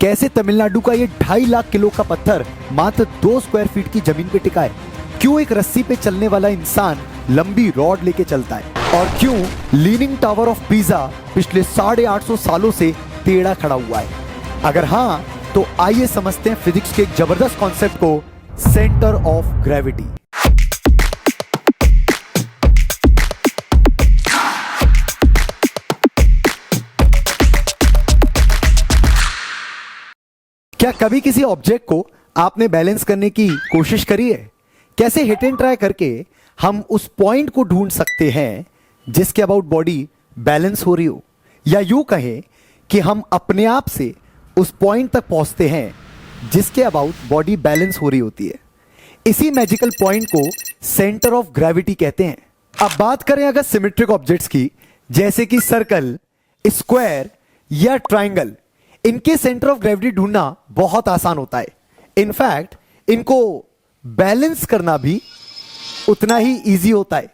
कैसे तमिलनाडु का ये 2.5 लाख किलो का पत्थर मात्र 2 स्क्वायर फीट की जमीन पे टिका है? क्यों एक रस्सी पे चलने वाला इंसान लंबी रॉड लेके चलता है? और क्यों लीनिंग टावर ऑफ पीजा पिछले 850 सालों से टेढ़ा खड़ा हुआ है? अगर हाँ, तो आइए समझते हैं फिजिक्स के एक जबरदस्त कॉन्सेप्ट को, सेंटर ऑफ ग्रेविटी। क्या कभी किसी ऑब्जेक्ट को आपने बैलेंस करने की कोशिश करी है? कैसे हिट एंड ट्राई करके हम उस पॉइंट को ढूंढ सकते हैं जिसके अबाउट बॉडी बैलेंस हो रही हो, या यूं कहें कि हम अपने आप से उस पॉइंट तक पहुंचते हैं जिसके अबाउट बॉडी बैलेंस हो रही होती है। इसी मैजिकल पॉइंट को सेंटर ऑफ ग्रेविटी कहते हैं। अब बात करें अगर सिमेट्रिक ऑब्जेक्ट्स की, जैसे कि सर्कल, स्क्वायर या ट्राइंगल, इनके सेंटर ऑफ ग्रेविटी ढूंढना बहुत आसान होता है। इनफैक्ट इनको बैलेंस करना भी उतना ही इजी होता है।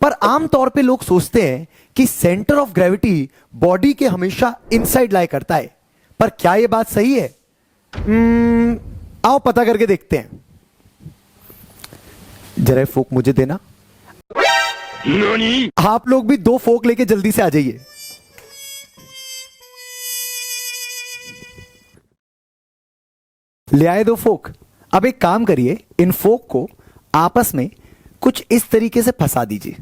पर आमतौर पे लोग सोचते हैं कि सेंटर ऑफ ग्रेविटी बॉडी के हमेशा इनसाइड लाई करता है। पर क्या यह बात सही है? आओ पता करके देखते हैं। जरा फोक मुझे देना। आप लोग भी 2 फोक लेके जल्दी से आ जाइए। ले आए 2 फोक। अब एक काम करिए, इन फोक को आपस में कुछ इस तरीके से फंसा दीजिए।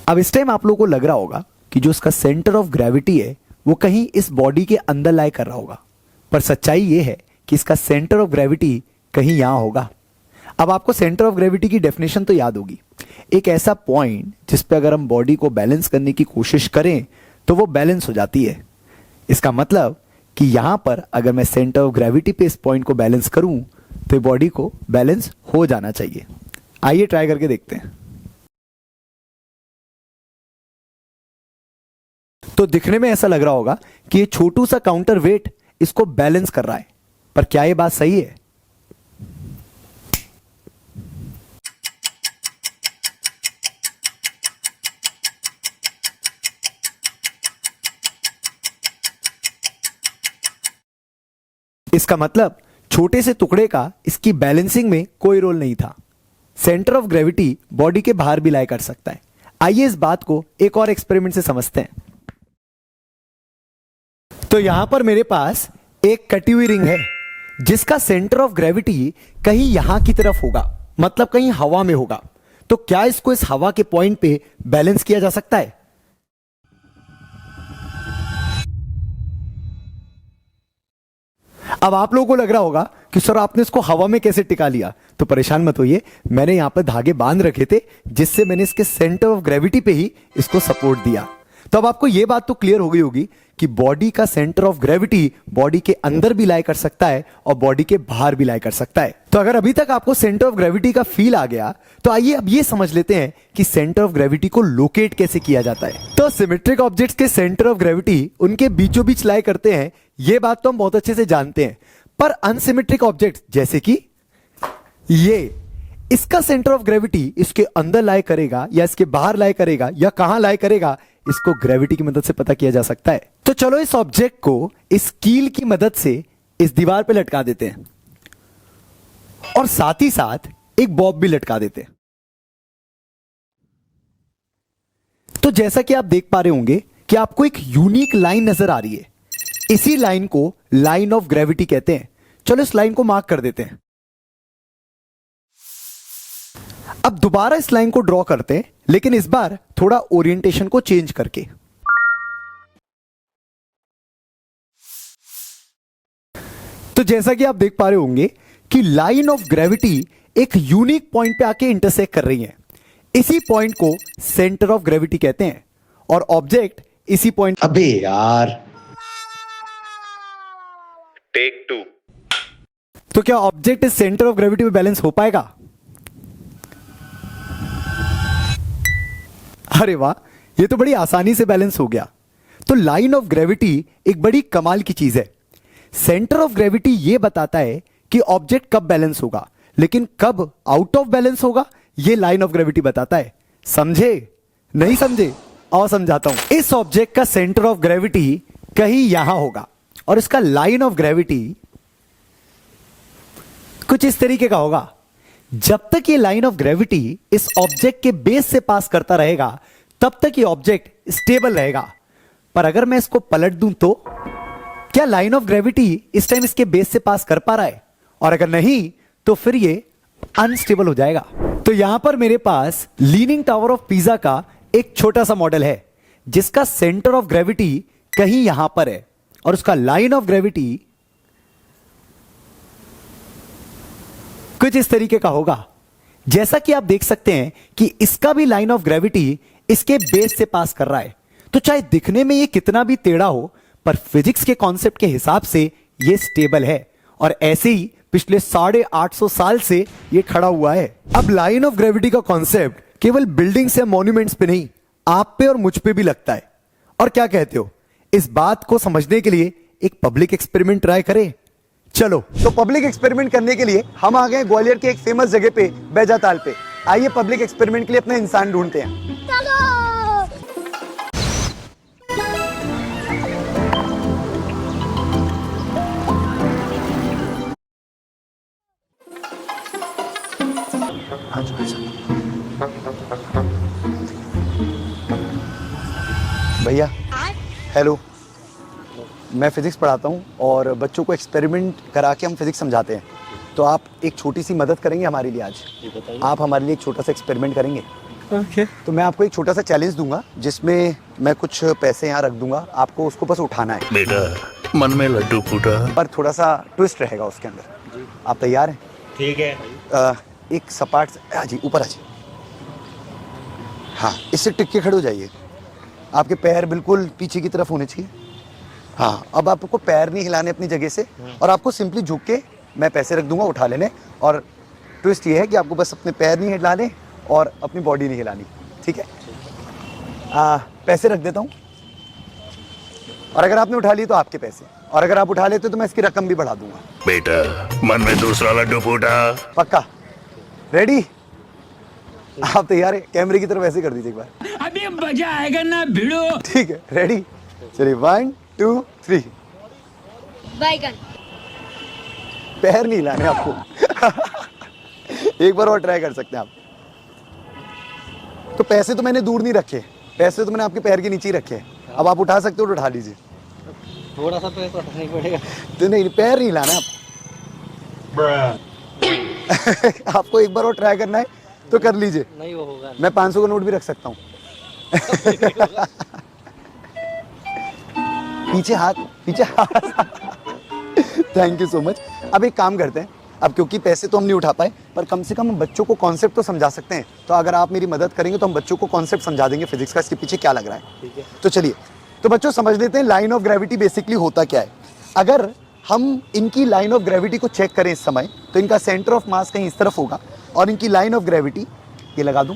अब इस टाइम आप लोगों को लग रहा होगा कि जो इसका सेंटर ऑफ ग्रेविटी है वो कहीं इस बॉडी के अंदर लाई कर रहा होगा, पर सच्चाई ये है कि इसका सेंटर ऑफ ग्रेविटी कहीं यहां होगा। अब आपको सेंटर ऑफ ग्रेविटी की डेफिनेशन तो याद होगी, एक ऐसा पॉइंट जिस पे अगर हम बॉडी को बैलेंस करने की कोशिश करें तो वो बैलेंस हो जाती है। इसका मतलब कि यहां पर अगर मैं सेंटर ऑफ ग्रेविटी पे इस पॉइंट को बैलेंस करूं तो बॉडी को बैलेंस हो जाना चाहिए। आइए ट्राई करके देखते हैं। तो दिखने में ऐसा लग रहा होगा कि ये छोटू सा काउंटर वेट इसको बैलेंस कर रहा है, पर क्या ये बात सही है? इसका मतलब छोटे से टुकड़े का इसकी बैलेंसिंग में कोई रोल नहीं था। सेंटर ऑफ ग्रेविटी बॉडी के बाहर भी लाई कर सकता है। आइए इस बात को एक और एक्सपेरिमेंट से समझते हैं। तो यहां पर मेरे पास एक कटी हुई रिंग है जिसका सेंटर ऑफ ग्रेविटी कहीं यहां की तरफ होगा, मतलब कहीं हवा में होगा। तो क्या इसको इस हवा के पॉइंट पे बैलेंस किया जा सकता है? अब आप लोगों को लग रहा होगा कि सर आपने इसको हवा में कैसे टिका लिया? तो परेशान मत होइए, मैंने यहां पर धागे बांध रखे थे जिससे मैंने इसके सेंटर ऑफ ग्रेविटी पे ही इसको सपोर्ट दिया। तो अब आपको यह बात तो क्लियर हो गई होगी कि बॉडी का सेंटर ऑफ ग्रेविटी बॉडी के अंदर भी लाई कर सकता है और बॉडी के बाहर भी लाई कर सकता है। तो अगर अभी तक आपको सेंटर ऑफ ग्रेविटी का फील आ गया तो आइए अब ये समझ लेते हैं कि सेंटर ऑफ ग्रेविटी को लोकेट कैसे किया जाता है। तो सिमेट्रिक ऑब्जेक्ट्स के सेंटर ऑफ ग्रेविटी उनके बीचों बीच लाई करते हैं, यह बात तो हम बहुत अच्छे से जानते हैं। पर अनसिमेट्रिक ऑब्जेक्ट्स जैसे कि ये, इसका सेंटर ऑफ ग्रेविटी इसके अंदर लाई करेगा या इसके बाहर लाई करेगा या कहां लाई करेगा, इसको ग्रेविटी की मदद से पता किया जा सकता है। तो चलो इस ऑब्जेक्ट को इस कील की मदद से इस दीवार पे लटका देते हैं और साथ ही साथ एक बॉब भी लटका देते हैं। तो जैसा कि आप देख पा रहे होंगे कि आपको एक यूनिक लाइन नजर आ रही है। इसी लाइन को लाइन ऑफ ग्रेविटी कहते हैं। चलो इस लाइन को मार्क कर देते हैं। अब दोबारा इस लाइन को ड्रॉ करते हैं, लेकिन इस बार थोड़ा ओरिएंटेशन को चेंज करके। तो जैसा कि आप देख पा रहे होंगे कि लाइन ऑफ ग्रेविटी एक यूनिक पॉइंट पे आके इंटरसेक्ट कर रही है। इसी पॉइंट को सेंटर ऑफ ग्रेविटी कहते हैं और ऑब्जेक्ट इसी पॉइंट। अबे यार, टेक 2। तो क्या ऑब्जेक्ट इस सेंटर ऑफ ग्रेविटी पे बैलेंस हो पाएगा? अरे वाह, ये तो बड़ी आसानी से बैलेंस हो गया। तो लाइन ऑफ ग्रेविटी एक बड़ी कमाल की चीज है। सेंटर ऑफ ग्रेविटी यह बताता है कि ऑब्जेक्ट कब बैलेंस होगा, लेकिन कब आउट ऑफ बैलेंस होगा यह लाइन ऑफ ग्रेविटी बताता है। समझे? नहीं समझे? और समझाता हूं। इस ऑब्जेक्ट का सेंटर ऑफ ग्रेविटी कहीं यहां होगा और इसका लाइन ऑफ ग्रेविटी कुछ इस तरीके का होगा। जब तक ये लाइन ऑफ ग्रेविटी इस ऑब्जेक्ट के बेस से पास करता रहेगा तब तक ये ऑब्जेक्ट स्टेबल रहेगा। पर अगर मैं इसको पलट दूं तो क्या लाइन ऑफ ग्रेविटी इस टाइम इसके बेस से पास कर पा रहा है? और अगर नहीं तो फिर ये अनस्टेबल हो जाएगा। तो यहां पर मेरे पास लीनिंग टावर ऑफ पीसा का एक छोटा सा मॉडल है जिसका सेंटर ऑफ ग्रेविटी कहीं यहां पर है और उसका लाइन ऑफ ग्रेविटी कुछ इस तरीके का होगा। जैसा कि आप देख सकते हैं कि इसका भी लाइन ऑफ ग्रेविटी इसके बेस से पास कर रहा है। तो चाहे दिखने में ये कितना भी टेढ़ा हो पर फिजिक्स के कॉन्सेप्ट के हिसाब से ये स्टेबल है और ऐसे ही पिछले 850 साल से ये खड़ा हुआ है। अब लाइन ऑफ ग्रेविटी का कॉन्सेप्ट केवल बिल्डिंग्स या मॉन्यूमेंट्स पे नहीं, आप पे और मुझ पे भी लगता है। और क्या कहते हो, इस बात को समझने के लिए एक पब्लिक एक्सपेरिमेंट ट्राई करें? चलो, तो पब्लिक एक्सपेरिमेंट करने के लिए हम आ गए ग्वालियर के एक फेमस जगह पे, बैजाताल पे। आइए पब्लिक एक्सपेरिमेंट के लिए अपना इंसान ढूंढते हैं। भैया हेलो, मैं फिजिक्स पढ़ाता हूँ और बच्चों को एक्सपेरिमेंट करा के हम फिजिक्स समझाते हैं। तो आप एक छोटी सी मदद करेंगे हमारे लिए आज? आप हमारे लिए एक छोटा सा एक्सपेरिमेंट करेंगे? ओके। तो मैं आपको एक छोटा सा चैलेंज दूंगा जिसमें मैं कुछ पैसे यहाँ रख दूंगा, आपको उसको बस उठाना है। बेटा मन में लड्डू फूटा। पर थोड़ा सा ट्विस्ट रहेगा उसके अंदर। आप तैयार हैं? ठीक है। एक सपाट जी ऊपर आ जाइए। हाँ, इससे टिक के खड़े हो जाइए। आपके पैर बिल्कुल पीछे की तरफ होने चाहिए। हाँ, अब आपको पैर नहीं हिलाने अपनी जगह से और आपको सिंपली झुक के मैं पैसे रख दूंगा, उठा लेने। और ट्विस्ट ये है कि आपको बस अपने पैर नहीं हिलाने और अपनी बॉडी नहीं हिलानी, ठीक है? पैसे रख देता हूँ और अगर आपने उठा लिए तो आपके पैसे, और अगर आप उठा लेते तो मैं इसकी रकम भी बढ़ा दूंगा। बेटा मन में दूसरा लड्डू फूटा। पक्का? रेडी? आप तैयार है? कैमरे की तरफ ऐसे कर दीजिए एक बार। अभी मजा आएगा ना भिड़ो। ठीक है, रेडी? चलिए 1 2 3। बैगन। पैर नहीं हिलाने आपको। एक बार और ट्राई कर सकते हैं आप। तो पैसे तो मैंने दूर नहीं रखे, पैसे तो मैंने आपके पैर के नीचे ही रखे। अब आप उठा सकते हो तो उठा लीजिए। थोड़ा सा तो ऐसा उठाना ही पड़ेगा। तो नहीं, पैर नहीं हिलाना आप। आपको एक बार और ट्राई करना है तो कर लीजिए। नहीं वो होगा। मैं 500 का नोट भी रख सकता हूँ। पीछे हाथ, पीछे हाथ। Thank you so much. अब एक काम करते हैं, अब क्योंकि पैसे तो हम नहीं उठा पाए पर कम से कम हम बच्चों को कॉन्सेप्ट तो समझा सकते हैं। तो अगर आप मेरी मदद करेंगे तो हम बच्चों को कॉन्सेप्ट समझा देंगे फिजिक्स का, इसके पीछे क्या लग रहा है। ठीक है। तो चलिए, तो बच्चों समझ लेते हैं लाइन ऑफ ग्रेविटी बेसिकली होता क्या है। अगर हम इनकी लाइन ऑफ ग्रेविटी को चेक करें इस समय, तो इनका सेंटर ऑफ मास कहीं इस तरफ होगा और इनकी लाइन ऑफ ग्रेविटी, ये लगा दूं,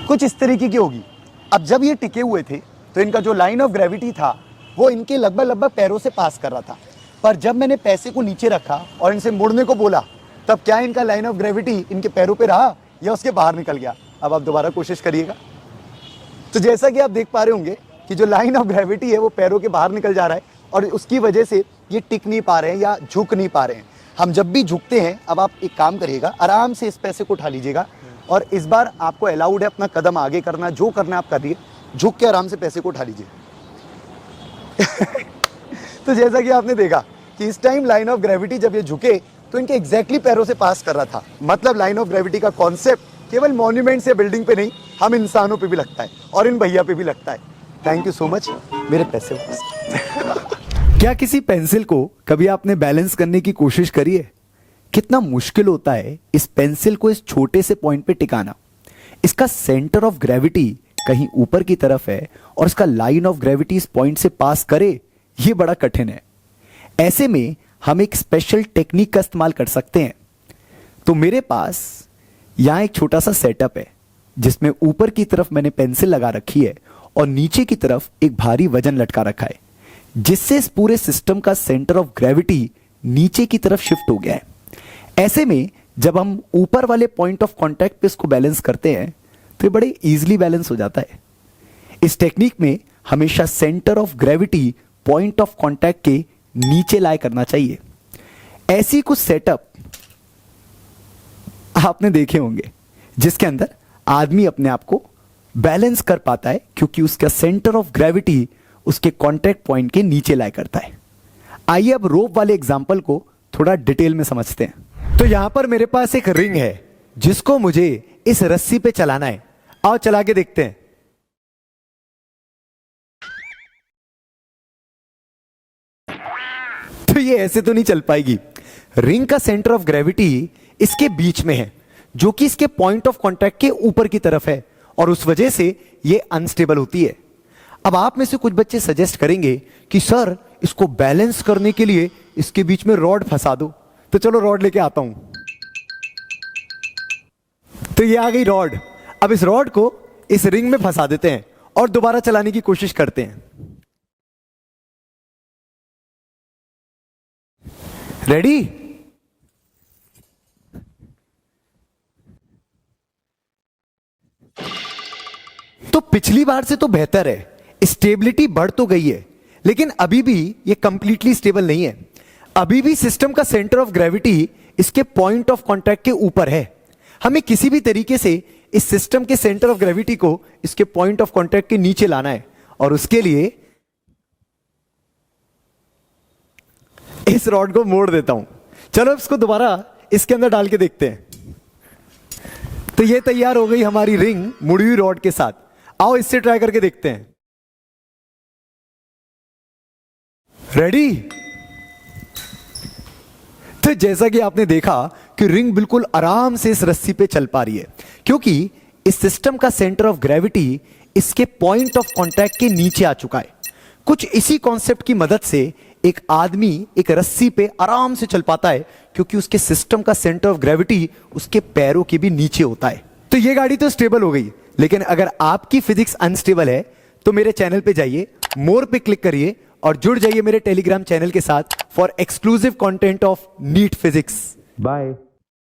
कुछ इस तरीके की होगी। अब जब ये टिके हुए थे तो इनका जो लाइन ऑफ ग्रेविटी था वो इनके लगभग पैरों से पास कर रहा था। पर जब मैंने पैसे को नीचे रखा और इनसे मुड़ने को बोला, तब क्या इनका लाइन ऑफ ग्रेविटी इनके पैरों पे रहा या उसके बाहर निकल गया? अब आप दोबारा कोशिश करिएगा। तो जैसा कि आप देख पा रहे होंगे कि जो लाइन ऑफ ग्रेविटी है वो पैरों के बाहर निकल जा रहा है और उसकी वजह से ये टिक नहीं पा रहे हैं या झुक नहीं पा रहे हैं। हम जब भी झुकते हैं, अब आप एक काम करिएगा, आराम से इस पैसे को उठा लीजिएगा और इस बार आपको अलाउड है अपना कदम आगे करना, जो करना आप करिए। झुक के आराम से पैसे को उठा लीजिए। तो जैसा कि आपने देखा कि इस टाइम लाइन ऑफ ग्रेविटी जब ये झुके तो इनके एग्जैक्टली पैरों से पास कर रहा था। मतलब लाइन ऑफ ग्रेविटी का कॉन्सेप्ट केवल मॉन्यूमेंट्स या बिल्डिंग पे नहीं, हम इंसानों पे भी लगता है और इन भैया पे भी लगता है। Thank you so much. मेरे पैसे वापस। क्या किसी पेंसिल को कभी आपने बैलेंस करने की कोशिश करी है? कितना मुश्किल होता है इस पेंसिल को इस छोटे से पॉइंट पे टिकाना। इसका सेंटर ऑफ ग्रेविटी कहीं ऊपर की तरफ है और इसका लाइन ऑफ ग्रेविटी इस पॉइंट से पास करे, ये बड़ा कठिन है। ऐसे में हम एक स्पेशल टेक्निक का इस्तेमाल कर सकते हैं। तो मेरे पास यहां एक छोटा सा सेटअप है जिसमें ऊपर की तरफ मैंने पेंसिल लगा रखी है और नीचे की तरफ एक भारी वजन लटका रखा है, जिससे इस पूरे सिस्टम का सेंटर ऑफ ग्रेविटी नीचे की तरफ शिफ्ट हो गया है। ऐसे में जब हम ऊपर वाले पॉइंट ऑफ कांटेक्ट पे इसको बैलेंस करते हैं तो ये बड़े इजीली बैलेंस हो जाता है। इस टेक्निक में हमेशा centre of gravity point of contact के नीचे लाए करना चाहिए। ऐसी कुछ सेटअप आपने देखे होंगे जिसके अंदर आदमी अपने आप को बैलेंस कर पाता है क्योंकि उसका सेंटर ऑफ ग्रेविटी उसके कांटेक्ट पॉइंट के नीचे लाया करता है। आइए अब रोप वाले एग्जांपल को थोड़ा डिटेल में समझते हैं। तो यहां पर मेरे पास एक रिंग है जिसको मुझे इस रस्सी पे चलाना है। आओ चला के देखते हैं। तो ये ऐसे तो नहीं चल पाएगी। रिंग का सेंटर ऑफ ग्रेविटी इसके बीच में है जो कि इसके पॉइंट ऑफ कांटेक्ट के ऊपर की तरफ है और उस वजह से ये अनस्टेबल होती है। अब आप में से कुछ बच्चे सजेस्ट करेंगे कि सर इसको बैलेंस करने के लिए इसके बीच में रॉड फंसा दो। तो चलो रॉड लेके आता हूं। तो ये आ गई रॉड। अब इस रॉड को इस रिंग में फंसा देते हैं और दोबारा चलाने की कोशिश करते हैं। रेडी? तो पिछली बार से तो बेहतर है, स्टेबिलिटी बढ़ तो गई है, लेकिन अभी भी ये कंप्लीटली स्टेबल नहीं है। अभी भी सिस्टम का सेंटर ऑफ ग्रेविटी इसके पॉइंट ऑफ कांटेक्ट के ऊपर है। हमें किसी भी तरीके से इस सिस्टम के सेंटर ऑफ ग्रेविटी को इसके पॉइंट ऑफ कांटेक्ट के नीचे लाना है और उसके लिए इस रॉड को मोड़ देता हूं। चलो इसको दोबारा इसके अंदर डाल के देखते हैं। तो ये तैयार हो गई हमारी रिंग मुड़ी हुई रॉड के साथ। आओ इससे ट्राई करके देखते हैं। रेडी? तो जैसा कि आपने देखा कि रिंग बिल्कुल आराम से इस रस्सी पे चल पा रही है क्योंकि इस सिस्टम का सेंटर ऑफ ग्रेविटी इसके पॉइंट ऑफ कांटेक्ट के नीचे आ चुका है। कुछ इसी कॉन्सेप्ट की मदद से एक आदमी एक रस्सी पे आराम से चल पाता है क्योंकि उसके सिस्टम का सेंटर ऑफ ग्रेविटी उसके पैरों के भी नीचे होता है। तो ये गाड़ी तो स्टेबल हो गई, लेकिन अगर आपकी फिजिक्स अनस्टेबल है तो मेरे चैनल पे जाइए, मोर पे क्लिक करिए और जुड़ जाइए मेरे टेलीग्राम चैनल के साथ for exclusive content of NEET physics. Bye.